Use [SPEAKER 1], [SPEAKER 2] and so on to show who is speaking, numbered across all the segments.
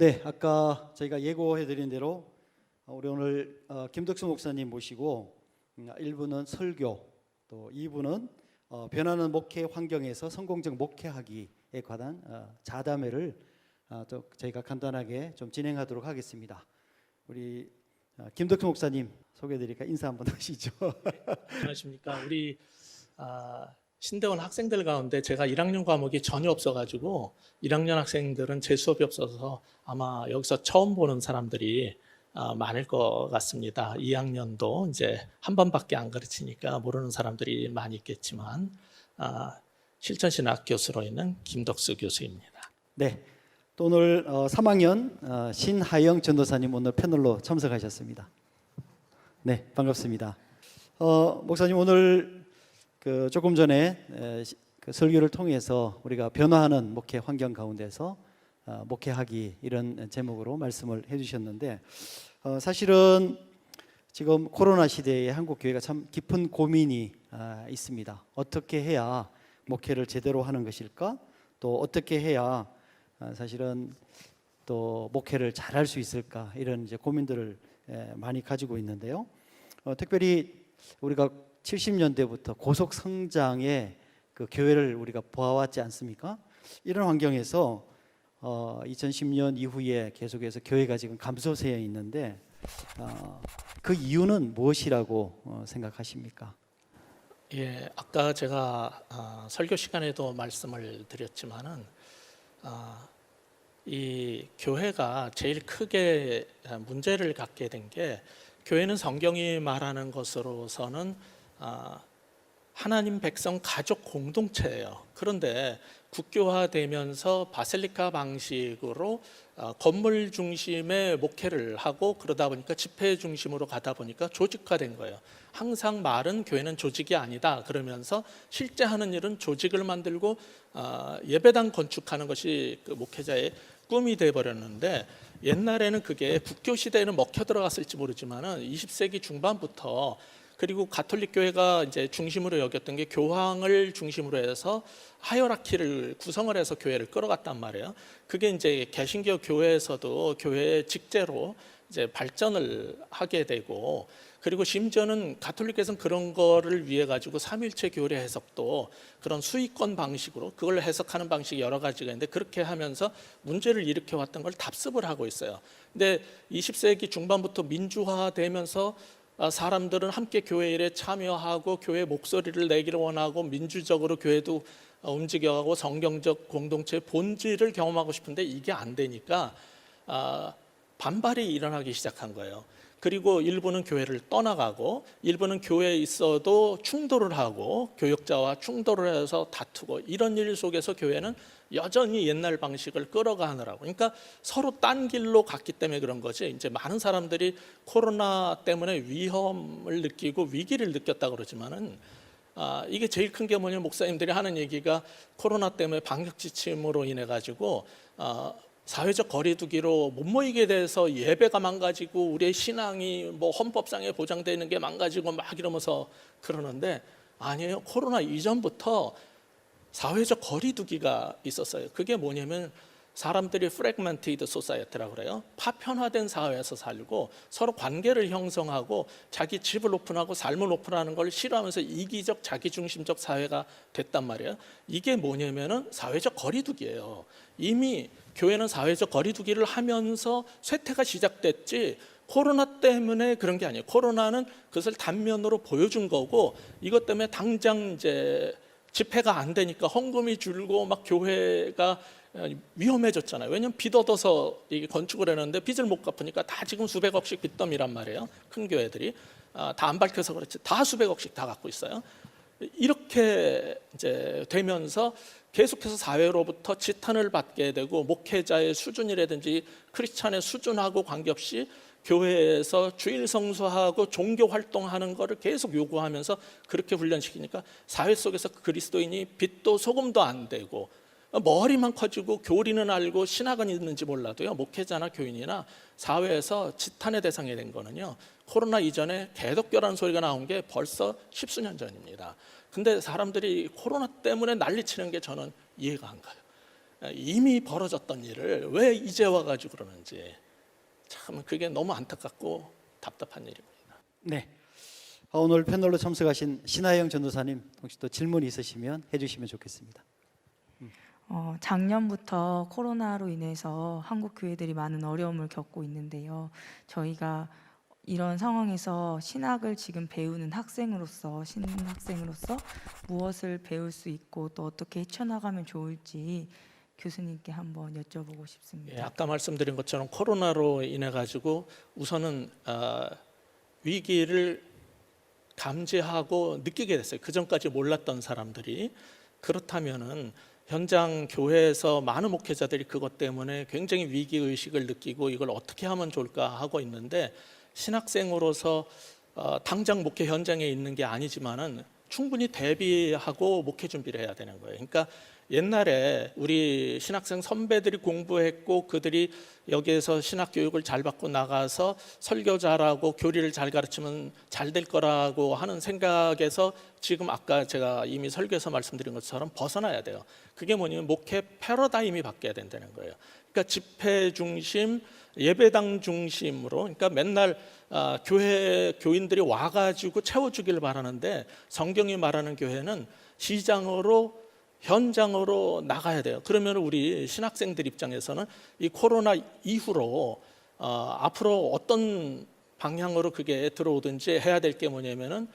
[SPEAKER 1] 네, 아까 저희가 예고해드린 대로 우리 오늘 김덕수 목사님 모시고 1부는 설교, 또 2부는 변하는 목회 환경에서 성공적 목회하기에 관한 자담회를 또 저희가 간단하게 좀 진행하도록 하겠습니다. 우리 김덕수 목사님 소개해드리니까 인사 한번 하시죠.
[SPEAKER 2] 안녕하십니까. 우리 신대원 학생들 가운데 제가 1학년 과목이 전혀 없어가지고 1학년 학생들은 제 수업이 없어서 아마 여기서 처음 보는 사람들이 많을 것 같습니다. 2학년도 이제 한 번밖에 안 가르치니까 모르는 사람들이 많이 있겠지만 실천신학 교수로 있는 김덕수 교수입니다.
[SPEAKER 1] 네, 또 오늘 3학년 신하영 전도사님 오늘 패널로 참석하셨습니다. 네, 반갑습니다. 목사님 오늘 조금 전에 그 설교를 통해서 우리가 변화하는 목회 환경 가운데서 목회하기 이런 제목으로 말씀을 해주셨는데 사실은 지금 코로나 시대에 한국 교회가 참 깊은 고민이 있습니다. 어떻게 해야 목회를 제대로 하는 것일까? 또 어떻게 해야 사실은 또 목회를 잘할 수 있을까? 이런 이제 고민들을 많이 가지고 있는데요. 특별히 우리가 70년대부터 고속 성장의 그 교회를 우리가 보아왔지 않습니까? 이런 환경에서 2010년 이후에 계속해서 교회가 지금 감소세에 있는데 그 이유는 무엇이라고 생각하십니까?
[SPEAKER 2] 예, 아까 제가 설교 시간에도 말씀을 드렸지만은 이 교회가 제일 크게 문제를 갖게 된 게 교회는 성경이 말하는 것으로서는 하나님 백성 가족 공동체예요. 그런데 국교화되면서 바실리카 방식으로 건물 중심의 목회를 하고 그러다 보니까 집회 중심으로 가다 보니까 조직화된 거예요. 항상 말은 교회는 조직이 아니다 그러면서 실제 하는 일은 조직을 만들고 예배당 건축하는 것이 그 목회자의 꿈이 돼버렸는데 옛날에는 그게 국교 시대에는 먹혀 들어갔을지 모르지만은 20세기 중반부터 그리고 가톨릭 교회가 이제 중심으로 여겼던 게 교황을 중심으로 해서 하이어라키를 구성을 해서 교회를 끌어갔단 말이에요. 그게 이제 개신교 교회에서도 교회의 직제로 이제 발전을 하게 되고 그리고 심지어는 가톨릭에서는 그런 거를 위해 가지고 삼위일체 교리 해석도 그런 수익권 방식으로 그걸 해석하는 방식이 여러 가지가 있는데 그렇게 하면서 문제를 일으켜 왔던 걸 답습을 하고 있어요. 근데 20세기 중반부터 민주화되면서 사람들은 함께 교회 일에 참여하고 교회 목소리를 내기를 원하고 민주적으로 교회도 움직여가고 성경적 공동체의 본질을 경험하고 싶은데 이게 안 되니까 반발이 일어나기 시작한 거예요. 그리고 일부는 교회를 떠나가고 일부는 교회에 있어도 충돌을 하고 교역자와 충돌을 해서 다투고 이런 일 속에서 교회는 여전히 옛날 방식을 끌어가느라고 그러니까 서로 딴 길로 갔기 때문에 그런 거지. 이제 많은 사람들이 코로나 때문에 위험을 느끼고 위기를 느꼈다 그러지만은 이게 제일 큰 게 뭐냐면 목사님들이 하는 얘기가 코로나 때문에 방역 지침으로 인해 가지고 사회적 거리두기로 못 모이게 돼서 예배가 망가지고 우리의 신앙이 뭐 헌법상에 보장되는 게 망가지고 막 이러면서 그러는데 아니에요. 코로나 이전부터 사회적 거리두기가 있었어요. 그게 뭐냐면 사람들이 fragmented society라고 그래요. 파편화된 사회에서 살고 서로 관계를 형성하고 자기 집을 오픈하고 삶을 오픈하는 걸 싫어하면서 이기적 자기중심적 사회가 됐단 말이에요. 이게 뭐냐면은 사회적 거리두기예요. 이미 교회는 사회적 거리두기를 하면서 쇠퇴가 시작됐지 코로나 때문에 그런 게 아니에요. 코로나는 그것을 단면으로 보여준 거고 이것 때문에 당장 이제 집회가 안 되니까 헌금이 줄고 막 교회가 위험해졌잖아요. 왜냐하면 빚 얻어서 이게 건축을 했는데 빚을 못 갚으니까 다 지금 수백억씩 빚더미란 말이에요. 큰 교회들이 다 안 밝혀서 그렇지 다 수백억씩 다 갖고 있어요. 이렇게 이제 되면서 계속해서 사회로부터 지탄을 받게 되고 목회자의 수준이라든지 크리스찬의 수준하고 관계없이 교회에서 주일 성수하고 종교 활동하는 것을 계속 요구하면서 그렇게 훈련시키니까 사회 속에서 그리스도인이 빛도 소금도 안 되고 머리만 커지고 교리는 알고 신학은 있는지 몰라도요 목회자나 교인이나 사회에서 지탄의 대상이 된 거는요 코로나 이전에 개독교라는 소리가 나온 게 벌써 십수년 전입니다. 근데 사람들이 코로나 때문에 난리치는 게 저는 이해가 안 가요. 이미 벌어졌던 일을 왜 이제 와가지고 그러는지 참 그게 너무 안타깝고 답답한 일입니다.
[SPEAKER 1] 네. 오늘 패널로 참석하신 신하영 전도사님 혹시 또 질문이 있으시면 해주시면 좋겠습니다.
[SPEAKER 3] 작년부터 코로나로 인해서 한국 교회들이 많은 어려움을 겪고 있는데요. 저희가 이런 상황에서 신학을 지금 배우는 신학생으로서 무엇을 배울 수 있고 또 어떻게 헤쳐나가면 좋을지 교수님께 한번 여쭤보고 싶습니다.
[SPEAKER 2] 예, 아까 말씀드린 것처럼 코로나로 인해 가지고 우선은 위기를 감지하고 느끼게 됐어요. 그 전까지 몰랐던 사람들이. 그렇다면은 현장 교회에서 많은 목회자들이 그것 때문에 굉장히 위기 의식을 느끼고 이걸 어떻게 하면 좋을까 하고 있는데, 신학생으로서 당장 목회 현장에 있는 게 아니지만은 충분히 대비하고 목회 준비를 해야 되는 거예요. 그러니까 옛날에 우리 신학생 선배들이 공부했고 그들이 여기에서 신학 교육을 잘 받고 나가서 설교 잘하고 교리를 잘 가르치면 잘 될 거라고 하는 생각에서 지금 아까 제가 이미 설교에서 말씀드린 것처럼 벗어나야 돼요. 그게 뭐냐면 목회 패러다임이 바뀌어야 된다는 거예요. 그러니까 집회 중심, 예배당 중심으로, 그러니까 맨날 교회 교인들이 와가지고 채워주길 바라는데, 성경이 말하는 교회는 시장으로 현장으로 나가야 돼요. 그러면 우리 신학생들 입장에서는 이 코로나 이후로 앞으로 어떤 방향으로 그게 들어오든지 해야 될 게 뭐냐면은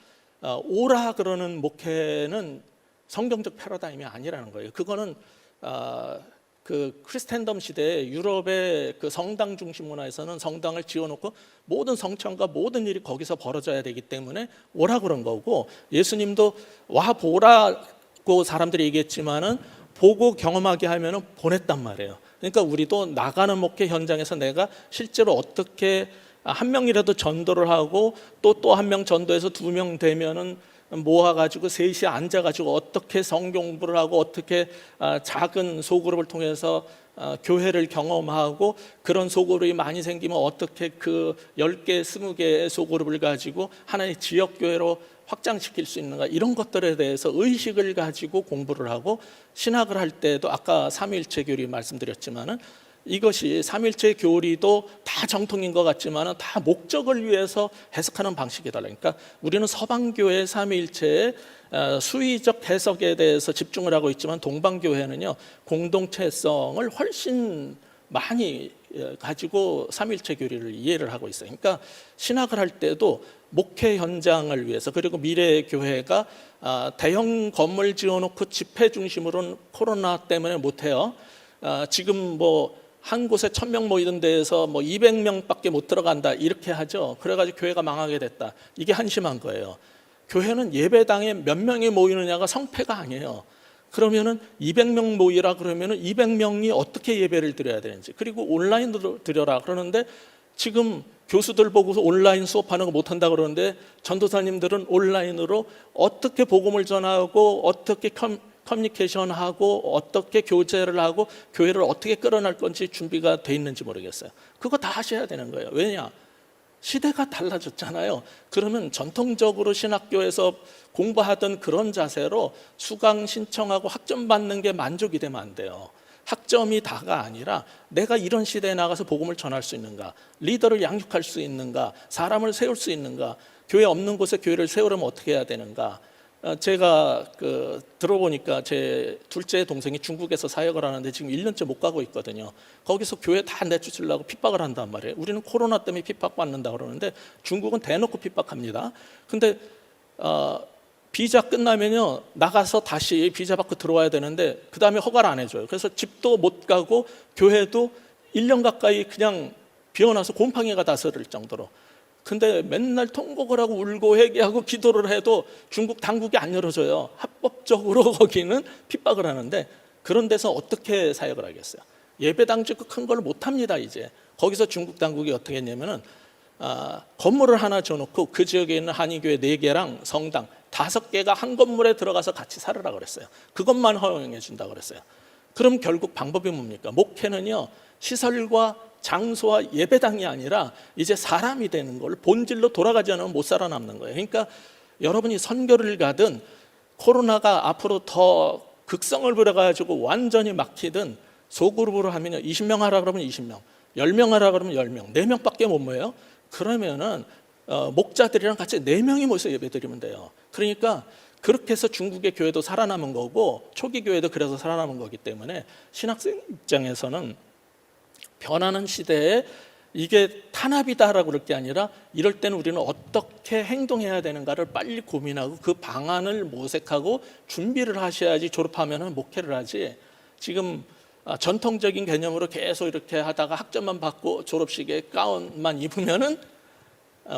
[SPEAKER 2] 오라 그러는 목회는 성경적 패러다임이 아니라는 거예요. 그거는 그 크리스텐덤 시대에 유럽의 그 성당 중심 문화에서는 성당을 지어놓고 모든 성찬과 모든 일이 거기서 벌어져야 되기 때문에 오라 그런 거고, 예수님도 와 보라고 사람들이 얘기했지만은 보고 경험하게 하면은 보냈단 말이에요. 그러니까 우리도 나가는 목회 현장에서 내가 실제로 어떻게 한 명이라도 전도를 하고 또 한 명 전도해서 2명 되면은 모아가지고 셋이 앉아가지고 어떻게 성경 공부를 하고 어떻게 작은 소그룹을 통해서 교회를 경험하고, 그런 소그룹이 많이 생기면 어떻게 그 10개, 20개의 소그룹을 가지고 하나의 지역교회로 확장시킬 수 있는가, 이런 것들에 대해서 의식을 가지고 공부를 하고, 신학을 할 때도 아까 삼위일체 교리 말씀드렸지만은 이것이 삼위일체 교리도 다 정통인 것 같지만 다 목적을 위해서 해석하는 방식이 달라요. 그러니까 우리는 서방교회 삼위일체의 수위적 해석에 대해서 집중을 하고 있지만, 동방교회는요 공동체성을 훨씬 많이 가지고 삼위일체 교리를 이해를 하고 있어요. 그러니까 신학을 할 때도 목회 현장을 위해서, 그리고 미래의 교회가 대형 건물 지어놓고 집회 중심으로는 코로나 때문에 못해요. 지금 뭐 한 곳에 1000명 모이던 데에서 뭐 200명밖에 못 들어간다 이렇게 하죠. 그래가지고 교회가 망하게 됐다. 이게 한심한 거예요. 교회는 예배당에 몇 명이 모이느냐가 성패가 아니에요. 그러면은 200명 모이라 그러면은 200명이 어떻게 예배를 드려야 되는지, 그리고 온라인으로 드려라 그러는데 지금 교수들 보고서 온라인 수업하는 거 못한다 그러는데, 전도사님들은 온라인으로 어떻게 복음을 전하고 어떻게 커뮤니케이션하고 어떻게 교제를 하고 교회를 어떻게 끌어낼 건지 준비가 돼 있는지 모르겠어요. 그거 다 하셔야 되는 거예요. 왜냐? 시대가 달라졌잖아요. 그러면 전통적으로 신학교에서 공부하던 그런 자세로 수강 신청하고 학점 받는 게 만족이 되면 안 돼요. 학점이 다가 아니라 내가 이런 시대에 나가서 복음을 전할 수 있는가, 리더를 양육할 수 있는가, 사람을 세울 수 있는가, 교회 없는 곳에 교회를 세우려면 어떻게 해야 되는가. 제가 들어보니까 제 둘째 동생이 중국에서 사역을 하는데 지금 1년째 못 가고 있거든요. 거기서 교회 다 내쫓으려고 핍박을 한단 말이에요. 우리는 코로나 때문에 핍박받는다 그러는데 중국은 대놓고 핍박합니다. 근데 비자 끝나면요 나가서 다시 비자 받고 들어와야 되는데 그 다음에 허가를 안 해줘요. 그래서 집도 못 가고 교회도 1년 가까이 그냥 비워놔서 곰팡이가 다스릴 정도로. 근데 맨날 통곡을 하고 울고 회개하고 기도를 해도 중국 당국이 안 열어줘요. 합법적으로 거기는 핍박을 하는데, 그런 데서 어떻게 사역을 하겠어요? 예배당 짓고 큰 걸 못합니다. 이제 거기서 중국 당국이 어떻게 했냐면은 건물을 하나 줘놓고 그 지역에 있는 한인교회 4개랑 성당 5개가 한 건물에 들어가서 같이 살으라 그랬어요. 그것만 허용해 준다 그랬어요. 그럼 결국 방법이 뭡니까? 목회는요 시설과 장소와 예배당이 아니라 이제 사람이 되는 걸, 본질로 돌아가지 않으면 못 살아남는 거예요. 그러니까 여러분이 선교를 가든 코로나가 앞으로 더 극성을 부려가지고 완전히 막히든 소그룹으로 하면요 20명 하라 그러면 20명, 10명 하라 그러면 10명, 4명밖에 못 모여요. 그러면은 목자들이랑 같이 4명이 모여서 예배드리면 돼요. 그러니까 그렇게 해서 중국의 교회도 살아남은 거고 초기 교회도 그래서 살아남은 거기 때문에 신학생 입장에서는 변하는 시대에 이게 탄압이다라고 그럴 게 아니라 이럴 때는 우리는 어떻게 행동해야 되는가를 빨리 고민하고 그 방안을 모색하고 준비를 하셔야지 졸업하면은 목회를 하지. 지금 전통적인 개념으로 계속 이렇게 하다가 학점만 받고 졸업식에 가운만 입으면은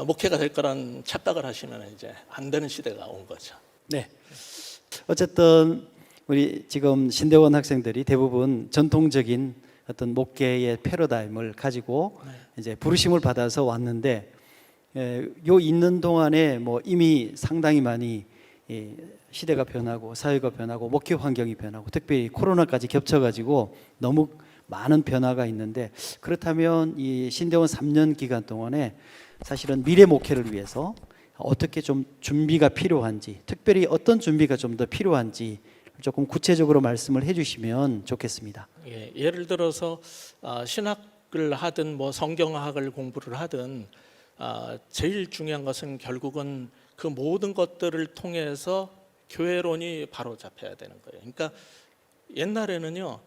[SPEAKER 2] 목회가 될 거란 착각을 하시면 이제 안 되는 시대가 온 거죠.
[SPEAKER 1] 네. 어쨌든 우리 지금 신대원 학생들이 대부분 전통적인 어떤 목회의 패러다임을 가지고 이제 부르심을 받아서 왔는데 요 있는 동안에 뭐 이미 상당히 많이 시대가 변하고 사회가 변하고 목회 환경이 변하고 특별히 코로나까지 겹쳐가지고 너무 많은 변화가 있는데 그렇다면 이 신대원 3년 기간 동안에 사실은 미래 목회를 위해서 어떻게 좀 준비가 필요한지 특별히 어떤 준비가 좀 더 필요한지 조금 구체적으로 말씀을 해주시면 좋겠습니다.
[SPEAKER 2] 예, 예를 들어서 신학을 하든 뭐 성경학을 공부를 하든 제일 중요한 것은 결국은 그 모든 것들을 통해서 교회론이 바로 잡혀야 되는 거예요. 그러니까 옛날에는요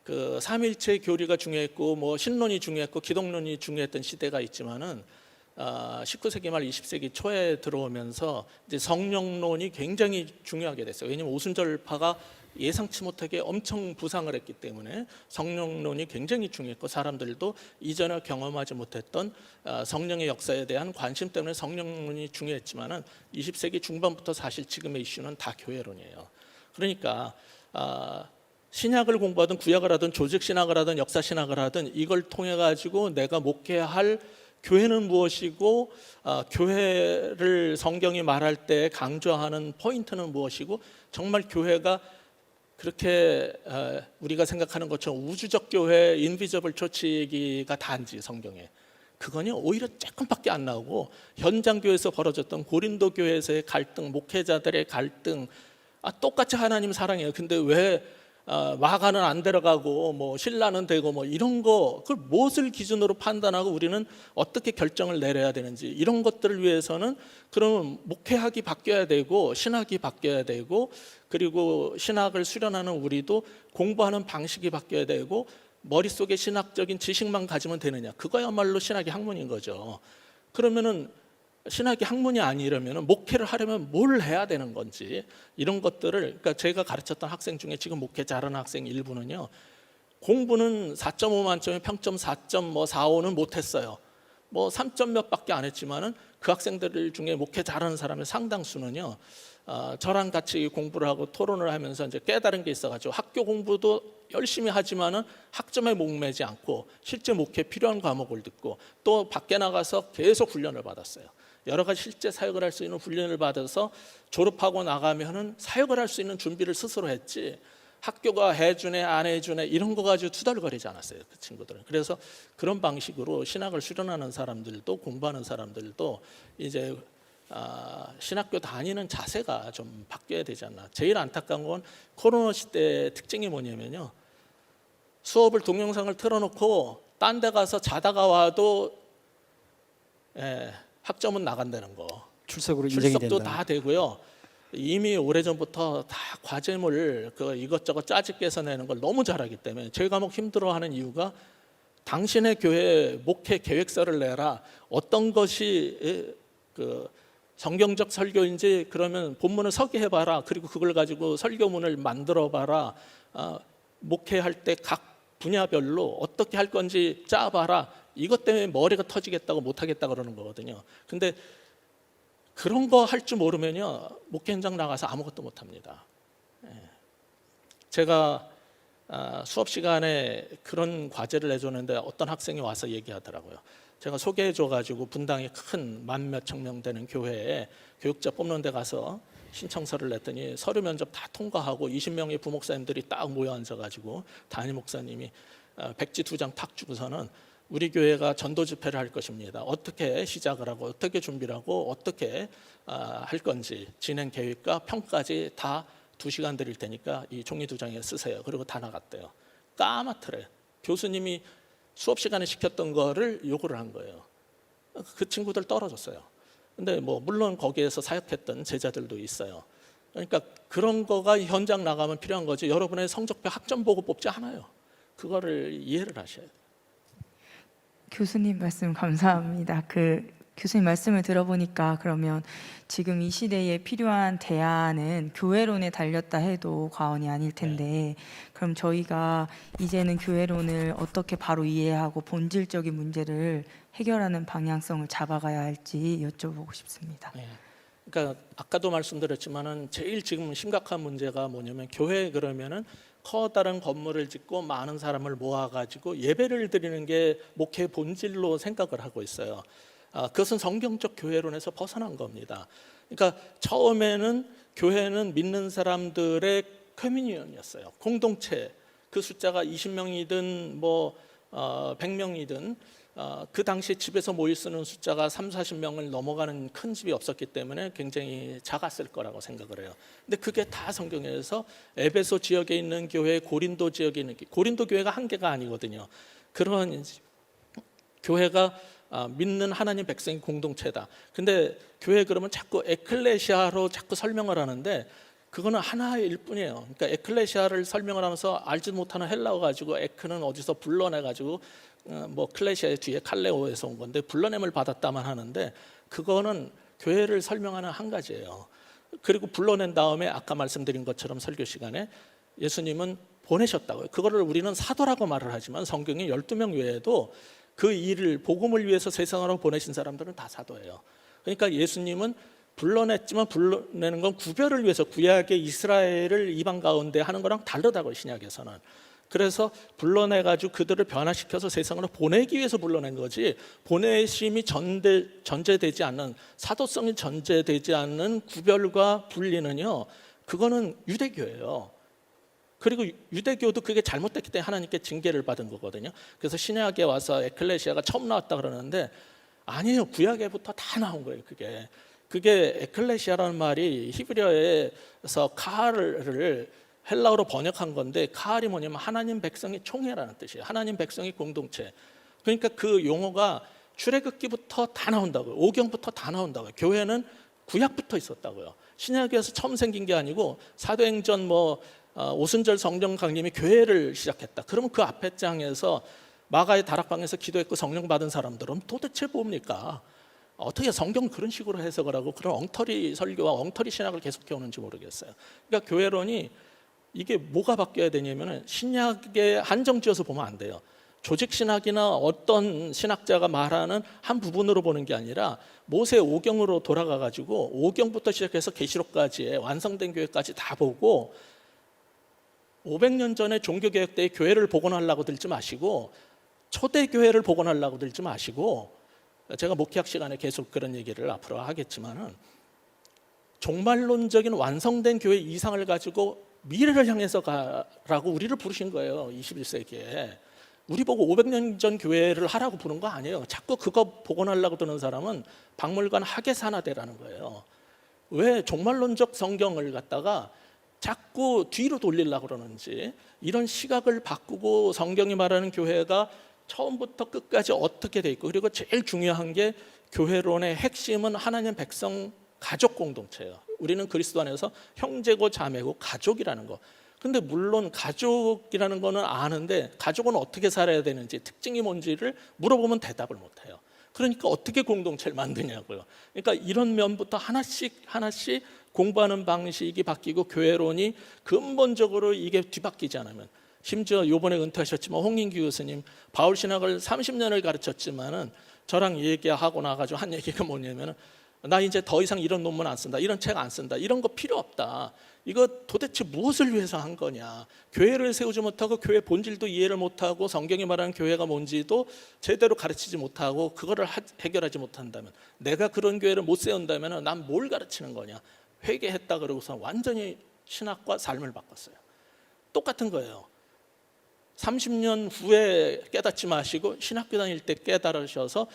[SPEAKER 2] 그 삼일체 교리가 중요했고 뭐 신론이 중요했고 기독론이 중요했던 시대가 있지만은 19세기 말 20세기 초에 들어오면서 이제 성령론이 굉장히 중요하게 됐어요. 왜냐하면 오순절파가 예상치 못하게 엄청 부상을 했기 때문에 성령론이 굉장히 중요했고 사람들도 이전에 경험하지 못했던 성령의 역사에 대한 관심 때문에 성령론이 중요했지만은 20세기 중반부터 사실 지금의 이슈는 다 교회론이에요. 그러니까 신약을 공부하든 구약을 하든 조직 신학을 하든 역사 신학을 하든 이걸 통해 가지고 내가 목회할 교회는 무엇이고 교회를 성경이 말할 때 강조하는 포인트는 무엇이고 정말 교회가 그렇게 우리가 생각하는 것처럼 우주적 교회, 인비저블 처치 얘기가 다인지 성경에 그거는 오히려 조금밖에 안 나오고 현장 교회에서 벌어졌던 고린도 교회에서의 갈등, 목회자들의 갈등 똑같이 하나님 사랑해요. 근데 왜 마가는 안 데려가고 뭐 신라는 되고 뭐 이런 거 그걸 무엇을 기준으로 판단하고 우리는 어떻게 결정을 내려야 되는지 이런 것들을 위해서는 그러면 목회학이 바뀌어야 되고 신학이 바뀌어야 되고 그리고 신학을 수련하는 우리도 공부하는 방식이 바뀌어야 되고 머릿속에 신학적인 지식만 가지면 되느냐 그거야말로 신학의 학문인 거죠. 그러면은 신학이 학문이 아니려면 목회를 하려면 뭘 해야 되는 건지 이런 것들을 그러니까 제가 가르쳤던 학생 중에 지금 목회 잘하는 학생 일부는요 공부는 4.5 만점에 평점 4.45는 못했어요. 뭐 3점 몇밖에 안 했지만은 그 학생들 중에 목회 잘하는 사람의 상당수는요 저랑 같이 공부를 하고 토론을 하면서 이제 깨달은 게 있어가지고 학교 공부도 열심히 하지만은 학점에 목매지 않고 실제 목회 필요한 과목을 듣고 또 밖에 나가서 계속 훈련을 받았어요. 여러 가지 실제 사역을 할 수 있는 훈련을 받아서 졸업하고 나가면은 사역을 할 수 있는 준비를 스스로 했지 학교가 해주네 안 해주네 이런 거 가지고 투덜거리지 않았어요. 그 친구들은. 그래서 그런 방식으로 신학을 수련하는 사람들도 공부하는 사람들도 이제 신학교 다니는 자세가 좀 바뀌어야 되지 않나. 제일 안타까운 건 코로나 시대의 특징이 뭐냐면요 수업을 동영상을 틀어놓고 딴 데 가서 자다가 와도 학점은 나간다는 거.
[SPEAKER 1] 출석으로 인정이
[SPEAKER 2] 출석도
[SPEAKER 1] 된다.
[SPEAKER 2] 다 되고요. 이미 오래전부터 다 과제물 이것저것 짜집게서 내는 걸 너무 잘하기 때문에 저희 과목 힘들어하는 이유가 당신의 교회 목회 계획서를 내라. 어떤 것이 성경적 설교인지 그러면 본문을 서기해봐라. 그리고 그걸 가지고 설교문을 만들어봐라. 목회할 때 각 분야별로 어떻게 할 건지 짜봐라. 이것 때문에 머리가 터지겠다고 못하겠다 그러는 거거든요. 근데 그런 거 할 줄 모르면요 목회 현장 나가서 아무것도 못합니다. 제가 수업 시간에 그런 과제를 내줬는데 어떤 학생이 와서 얘기하더라고요. 제가 소개해줘가지고 분당에 큰 10,000몇 명 되는 교회에 교육자 뽑는 데 가서 신청서를 냈더니 서류 면접 다 통과하고 20명의 부목사님들이 딱 모여 앉아가지고 담임 목사님이 백지 2장 탁 주고서는 우리 교회가 전도 집회를 할 것입니다. 어떻게 시작을 하고 어떻게 준비를 하고 어떻게 할 건지 진행 계획과 평가까지 다 2시간 드릴 테니까 이 종이 2장에 쓰세요. 그리고 다 나갔대요. 까맣더래. 교수님이 수업 시간에 시켰던 거를 요구를 한 거예요. 그 친구들 떨어졌어요. 근데 뭐 물론 거기에서 사역했던 제자들도 있어요. 그러니까 그런 거가 현장 나가면 필요한 거지. 여러분의 성적표 학점 보고 뽑지 않아요. 그거를 이해를 하셔야 돼요.
[SPEAKER 3] 교수님 말씀 감사합니다. 교수님 말씀을 들어보니까 그러면 지금 이 시대에 필요한 대안은 교회론에 달렸다 해도 과언이 아닐 텐데, 그럼 저희가 이제는 교회론을 어떻게 바로 이해하고 본질적인 문제를 해결하는 방향성을 잡아가야 할지 여쭤보고 싶습니다.
[SPEAKER 2] 그러니까 아까도 말씀드렸지만은 제일 지금 심각한 문제가 뭐냐면, 교회 그러면은 커다란 건물을 짓고 많은 사람을 모아가지고 예배를 드리는 게 목회의 본질로 생각을 하고 있어요. 그것은 성경적 교회론에서 벗어난 겁니다. 그러니까 처음에는 교회는 믿는 사람들의 커뮤니언이었어요. 공동체. 그 숫자가 20명이든 뭐 100명이든 그 당시 집에서 모일 수 있는 숫자가 3, 40명을 넘어가는 큰 집이 없었기 때문에 굉장히 작았을 거라고 생각을 해요. 근데 그게 다 성경에서 에베소 지역에 있는 교회, 고린도 지역에 있는 고린도 교회가 한 개가 아니거든요. 그런 교회가 믿는 하나님 백성의 공동체다. 근데 교회 그러면 자꾸 에클레시아로 자꾸 설명을 하는데 그거는 하나일 뿐이에요. 그러니까 에클레시아를 설명을 하면서 알지 못하는 헬라어 가지고 에크는 어디서 불러내 가지고 뭐 클레시아의 뒤에 칼레오에서 온 건데 불러냄을 받았다만 하는데, 그거는 교회를 설명하는 한 가지예요. 그리고 불러낸 다음에 아까 말씀드린 것처럼 설교 시간에 예수님은 보내셨다고요. 그거를 우리는 사도라고 말을 하지만 성경에 12명 외에도 그 일을 복음을 위해서 세상으로 보내신 사람들은 다 사도예요. 그러니까 예수님은 불러냈지만 불러내는 건 구별을 위해서, 구약의 이스라엘을 이방 가운데 하는 거랑 다르다고요, 신약에서는. 그래서 불러내가지고 그들을 변화시켜서 세상으로 보내기 위해서 불러낸 거지, 보내심이 전제되지 않는, 사도성이 전제되지 않는 구별과 분리는요, 그거는 유대교예요. 그리고 유대교도 그게 잘못됐기 때문에 하나님께 징계를 받은 거거든요. 그래서 신약에 와서 에클레시아가 처음 나왔다 그러는데 아니에요. 구약에부터 다 나온 거예요. 그게 에클레시아라는 말이 히브리어에서 카할을 헬라어로 번역한 건데, 카할이 뭐냐면 하나님 백성의 총회라는 뜻이에요. 하나님 백성의 공동체. 그러니까 그 용어가 출애굽기부터 다 나온다고요. 오경부터 다 나온다고요. 교회는 구약부터 있었다고요. 신약에서 처음 생긴 게 아니고 사도행전 오순절 성령 강림이 교회를 시작했다. 그러면 그 앞에 장에서 마가의 다락방에서 기도했고 성령 받은 사람들은 도대체 뭡니까? 어떻게 성경 그런 식으로 해석을 하고 그런 엉터리 설교와 엉터리 신학을 계속해 오는지 모르겠어요. 그러니까 교회론이 이게 뭐가 바뀌어야 되냐면 신약에 한정지어서 보면 안 돼요. 조직신학이나 어떤 신학자가 말하는 한 부분으로 보는 게 아니라 모세 오경으로 돌아가가지고 오경부터 시작해서 계시록까지의 완성된 교회까지 다 보고, 500년 전에 종교개혁 때 교회를 복원하려고 들지 마시고 초대교회를 복원하려고 들지 마시고, 제가 목회학 시간에 계속 그런 얘기를 앞으로 하겠지만은, 종말론적인 완성된 교회 이상을 가지고 미래를 향해서 가라고 우리를 부르신 거예요. 21세기에 우리 보고 500년 전 교회를 하라고 부른 거 아니에요. 자꾸 그거 복원하려고 드는 사람은 박물관 하계산화되라는 거예요. 왜 종말론적 성경을 갖다가 자꾸 뒤로 돌리려고 그러는지, 이런 시각을 바꾸고 성경이 말하는 교회가 처음부터 끝까지 어떻게 돼 있고, 그리고 제일 중요한 게 교회론의 핵심은 하나님 백성 가족 공동체예요. 우리는 그리스도 안에서 형제고 자매고 가족이라는 거. 근데 물론 가족이라는 거는 아는데 가족은 어떻게 살아야 되는지, 특징이 뭔지를 물어보면 대답을 못 해요. 그러니까 어떻게 공동체를 만드냐고요. 그러니까 이런 면부터 하나씩 공부하는 방식이 바뀌고 교회론이 근본적으로 이게 뒤바뀌지 않으면, 심지어 이번에 은퇴하셨지만 홍인규 교수님 바울 신학을 30년을 가르쳤지만은 저랑 얘기하고 나가지고 한 얘기가 뭐냐면은, 나 이제 더 이상 이런 논문 안 쓴다, 이런 책 안 쓴다, 이런 거 필요 없다. 이거 도대체 무엇을 위해서 한 거냐. 교회를 세우지 못하고 교회 본질도 이해를 못하고 성경이 말하는 교회가 뭔지도 제대로 가르치지 못하고 그거를 해결하지 못한다면, 내가 그런 교회를 못 세운다면 난 뭘 가르치는 거냐. 회개했다 그러고서 완전히 신학과 삶을 바꿨어요. 똑같은 거예요. 30년 후에 깨닫지 마시고 신학교 다닐 때 깨달으셔서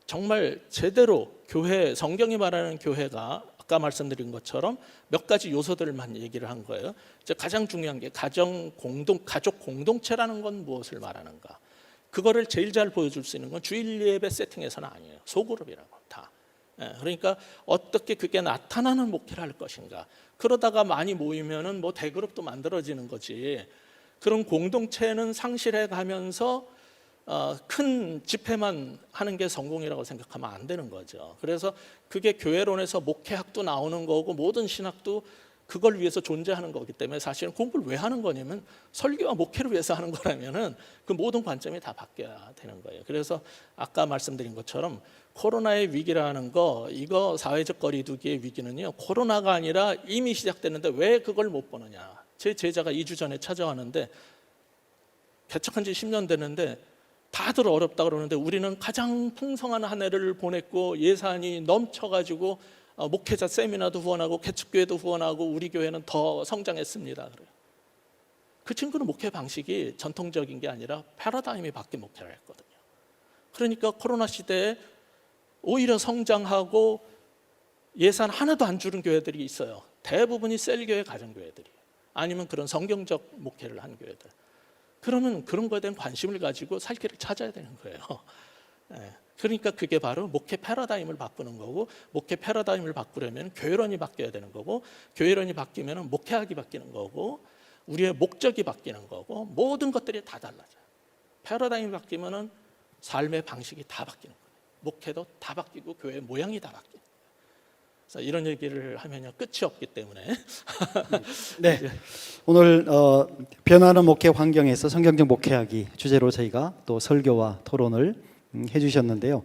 [SPEAKER 2] 정말 제대로 교회, 성경이 말하는 교회가 아까 말씀드린 것처럼 몇 가지 요소들만 얘기를 한 거예요. 이제 가장 중요한 게 가족 공동체라는 건 무엇을 말하는가? 그거를 제일 잘 보여줄 수 있는 건 주일 예배 세팅에서는 아니에요. 소그룹이라고 다. 그러니까 어떻게 그게 나타나는 목회를 할 것인가? 그러다가 많이 모이면은 뭐 대그룹도 만들어지는 거지. 그런 공동체는 상실해 가면서 큰 집회만 하는 게 성공이라고 생각하면 안 되는 거죠. 그래서 그게 교회론에서 목회학도 나오는 거고 모든 신학도 그걸 위해서 존재하는 거기 때문에 사실은 공부를 왜 하는 거냐면 설교와 목회를 위해서 하는 거라면은 그 모든 관점이 다 바뀌어야 되는 거예요. 그래서 아까 말씀드린 것처럼 코로나의 위기라는 거, 이거 사회적 거리두기의 위기는요, 코로나가 아니라 이미 시작됐는데 왜 그걸 못 보느냐. 제 제자가 2주 전에 찾아왔는데 개척한 지 10년 됐는데 다들 어렵다 그러는데 우리는 가장 풍성한 한 해를 보냈고 예산이 넘쳐가지고 목회자 세미나도 후원하고 개척교회도 후원하고 우리 교회는 더 성장했습니다. 그래요. 그 친구는 목회 방식이 전통적인 게 아니라 패러다임이 바뀐 목회를 했거든요. 그러니까 코로나 시대에 오히려 성장하고 예산 하나도 안 주는 교회들이 있어요. 대부분이 셀교회 가정교회들이에요. 아니면 그런 성경적 목회를 한 교회들. 그러면 그런 거에 대한 관심을 가지고 살 길을 찾아야 되는 거예요. 그러니까 그게 바로 목회 패러다임을 바꾸는 거고, 목회 패러다임을 바꾸려면 교회론이 바뀌어야 되는 거고, 교회론이 바뀌면 목회학이 바뀌는 거고, 우리의 목적이 바뀌는 거고, 모든 것들이 다 달라져요. 패러다임이 바뀌면 삶의 방식이 다 바뀌는 거예요. 목회도 다 바뀌고 교회 모양이 다 바뀌는 거예요. 그래서 이런 얘기를 하면 끝이 없기 때문에
[SPEAKER 1] 네, 오늘 변화하는 목회 환경에서 성경적 목회하기 주제로 저희가 또 설교와 토론을 해주셨는데요.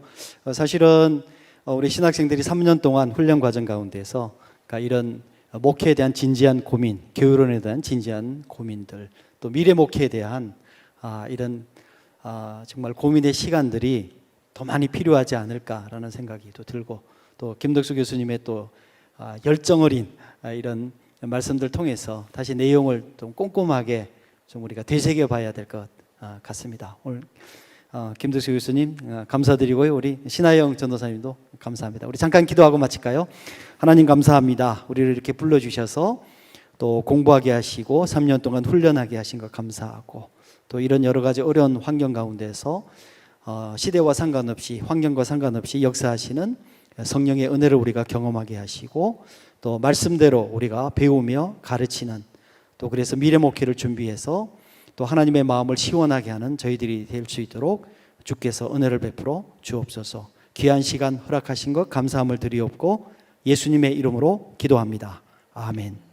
[SPEAKER 1] 사실은 우리 신학생들이 3년 동안 훈련 과정 가운데서 그러니까 이런 목회에 대한 진지한 고민, 교회론에 대한 진지한 고민들, 또 미래 목회에 대한 이런 정말 고민의 시간들이 더 많이 필요하지 않을까라는 생각이 또 들고, 또 김덕수 교수님의 또 열정 어린 이런 말씀들 통해서 다시 내용을 좀 꼼꼼하게 좀 우리가 되새겨 봐야 될 것 같습니다. 오늘 김덕수 교수님 감사드리고요. 우리 신하영 전도사님도 감사합니다. 우리 잠깐 기도하고 마칠까요? 하나님 감사합니다. 우리를 이렇게 불러주셔서 또 공부하게 하시고 3년 동안 훈련하게 하신 것 감사하고, 또 이런 여러 가지 어려운 환경 가운데서 시대와 상관없이, 환경과 상관없이 역사하시는 성령의 은혜를 우리가 경험하게 하시고, 또 말씀대로 우리가 배우며 가르치는, 또 그래서 미래 목회를 준비해서 또 하나님의 마음을 시원하게 하는 저희들이 될 수 있도록 주께서 은혜를 베풀어 주옵소서. 귀한 시간 허락하신 것 감사함을 드리옵고 예수님의 이름으로 기도합니다. 아멘.